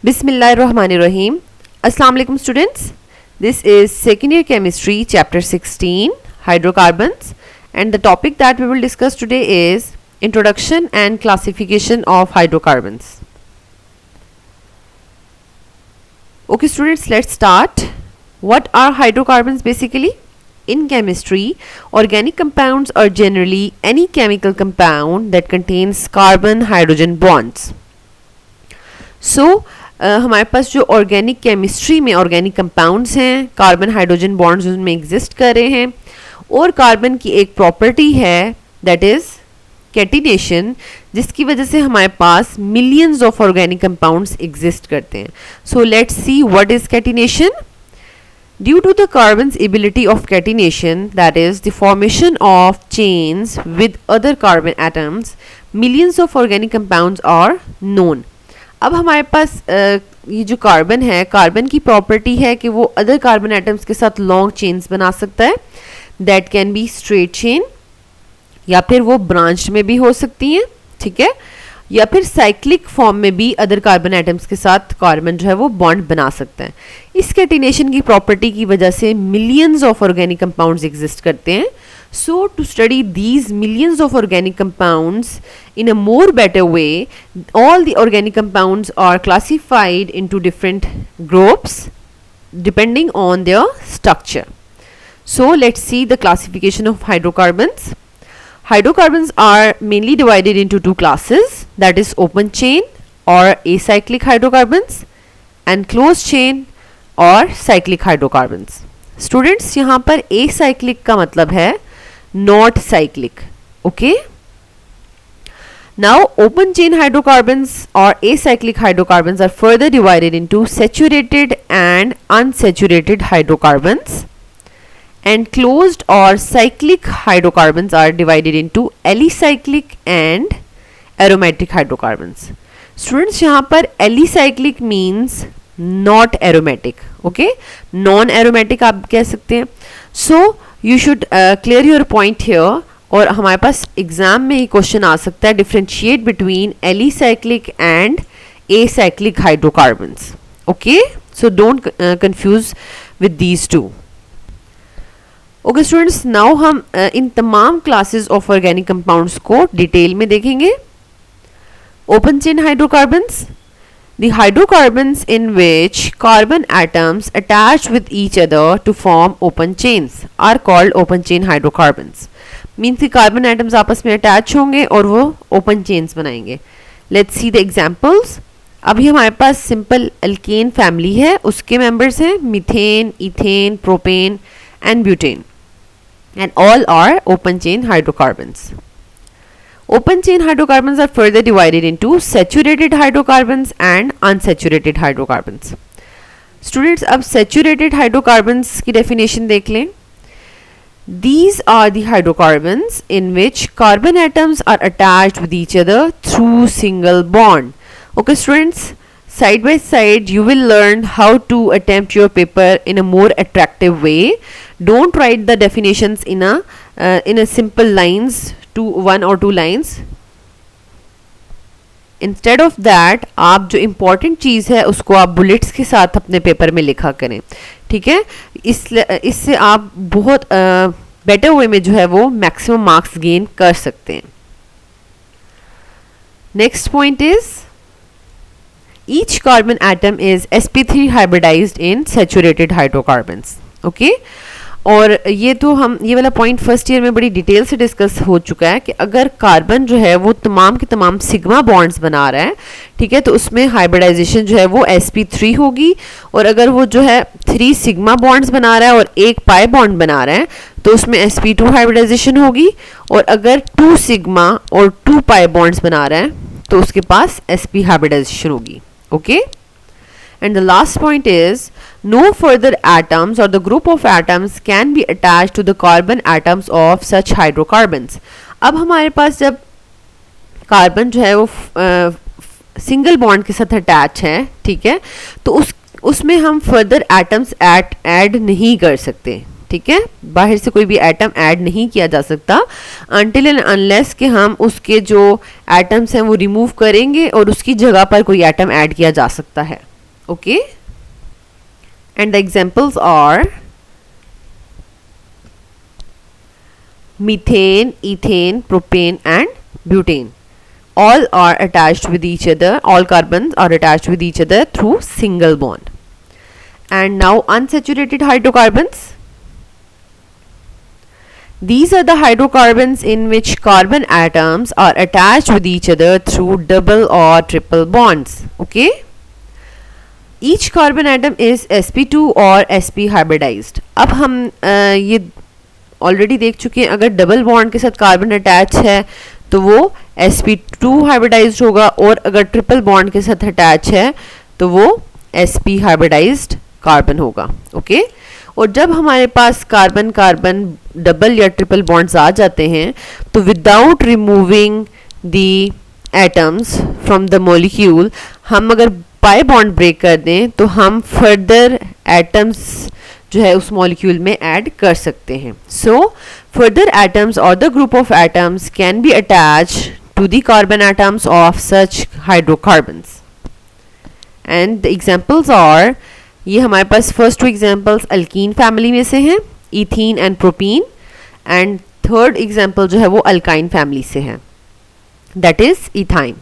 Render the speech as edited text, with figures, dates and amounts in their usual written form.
Bismillahirrahmanirrahim. Assalamu alaikum students. This is second year chemistry chapter 16 hydrocarbons, and the topic that we will discuss today is introduction and classification of hydrocarbons. Okay students, let's start. What are hydrocarbons basically? In chemistry, organic compounds are generally any chemical compound that contains carbon-hydrogen bonds. So हमारे पास जो organic chemistry में organic compounds हैं, carbon hydrogen bonds उनमें exist कर रहे हैं, और carbon की एक प्रॉपर्टी है दैट इज़ कैटिनेशन, जिसकी वजह से हमारे पास millions of organic compounds exist करते हैं. So let's see what is catenation. Due to the carbon's ability of catenation, that is the formation of chains with other carbon atoms, millions of organic compounds are known. अब हमारे पास ये जो carbon है, carbon की property है कि वो other carbon atoms के साथ लॉन्ग चेन्स बना सकता है. That can be straight chain, या फिर वो ब्रांच में भी हो सकती हैं, ठीक है, या फिर साइक्लिक फॉर्म में भी अदर कार्बन एटम्स के साथ कार्बन जो है वो बॉन्ड बना सकता है. इस कैटिनेशन की प्रॉपर्टी की वजह से millions of organic compounds exist करते हैं. So to study these millions of organic compounds in a more better way, all the organic compounds are classified into different groups depending on their structure. So let's see the classification of hydrocarbons. Hydrocarbons are mainly divided into two classes, that is open chain or acyclic hydrocarbons and closed chain or cyclic hydrocarbons. Students, यहाँ पर acyclic का मतलब है not cyclic. Okay, now open chain hydrocarbons or acyclic hydrocarbons are further divided into saturated and unsaturated hydrocarbons, and closed or cyclic hydrocarbons are divided into alicyclic and aromatic hydrocarbons. Students, यहाँ पर alicyclic means not aromatic. Okay, non aromatic आप कह सकते हैं. So you should clear your point here. और हमारे पास exam में ही question आ सकता है, differentiate between alicyclic and acyclic hydrocarbons. Okay, so don't confuse with these two. Okay students, now हम इन तमाम क्लासेस ऑफ ऑर्गेनिक कंपाउंड्स को डिटेल में देखेंगे. Open chain hydrocarbons, the hydrocarbons in which carbon atoms attach with each other to form open chains are called open chain hydrocarbons. Means कि carbon atoms आपस में attach होंगे और वो open chains बनाएंगे. Let's see the examples. अभी हमारे पास simple alkane family है, उसके members हैं methane, ethane, propane and butane, and all are open chain hydrocarbons. Open chain hydrocarbons are further divided into saturated hydrocarbons and unsaturated hydrocarbons. Students, अब saturated hydrocarbons की definition देख लें. These are the hydrocarbons in which carbon atoms are attached with each other through single bond. Okay students, side by side you will learn how to attempt your paper in a more attractive way. Don't write the definitions in a simple lines, one or two lines. Instead of that, आप जो important चीज़ है उसको आप bullets के साथ अपने paper में लिखा करें, ठीक है. इससे आप बहुत बेटर वे में जो है वो मैक्सिमम मार्क्स गेन कर सकते हैं. Next point is each carbon atom is sp3 hybridized in saturated hydrocarbons. Okay, और ये तो हम ये वाला पॉइंट फर्स्ट ईयर में बड़ी डिटेल से डिस्कस हो चुका है कि अगर कार्बन जो है वो तमाम के तमाम सिग्मा बॉन्ड्स बना रहा है, ठीक है, तो उसमें हाइब्रिडाइजेशन जो है वो sp3 होगी. और अगर वो जो है 3 सिग्मा बॉन्ड्स बना रहा है और 1 पाई बॉन्ड बना रहा है तो उसमें sp2 हाइब्रिडाइजेशन होगी. और अगर 2 सिग्मा और 2 पाई बॉन्ड्स बना रहा है तो उसके पास sp हाइब्रिडाइजेशन होगी. Okay, and the last point is no further atoms or the group of atoms can be attached to the carbon atoms of such hydrocarbons. अब हमारे पास जब कार्बन जो है वो सिंगल बॉन्ड के साथ अटैच है, ठीक है, तो उसमें हम फर्दर एटम्स ऐड नहीं कर सकते, ठीक है, बाहर से कोई भी एटम ऐड नहीं किया जा सकता अनटिल एंड अनलेस कि हम उसके जो एटम्स हैं वो रिमूव करेंगे और उसकी जगह पर कोई एटम ऐड किया जा सकता है. Okay, and the examples are methane, ethane, propane and butane. All are attached with each other, all carbons are attached with each other through single bond. And now unsaturated hydrocarbons. These are the hydrocarbons in which carbon atoms are attached with each other through double or triple bonds. Okay, each carbon atom is sp2 और sp hybridized. अब हम ये already देख चुके हैं, अगर double bond के साथ कार्बन अटैच है तो वो sp2 हाइब्रिडाइज्ड होगा, और अगर ट्रिपल बॉन्ड के साथ अटैच है तो वो sp हाइब्रिडाइज्ड कार्बन होगा. ओके, और जब हमारे पास कार्बन कार्बन डबल या ट्रिपल बॉन्ड्स आ जाते हैं तो without removing the atoms from the molecule, हम अगर पाई बॉन्ड ब्रेक कर दें तो हम फर्दर एटम्स जो है उस मॉलिक्यूल में ऐड कर सकते हैं. So further atoms or the group of atoms can be attach to the carbon atoms of such hydrocarbons. And the examples are, ये हमारे पास first two examples alkene family में से हैं, ethene and propene, and third example जो है वो alkyne family से है, दैट इज इथाइन.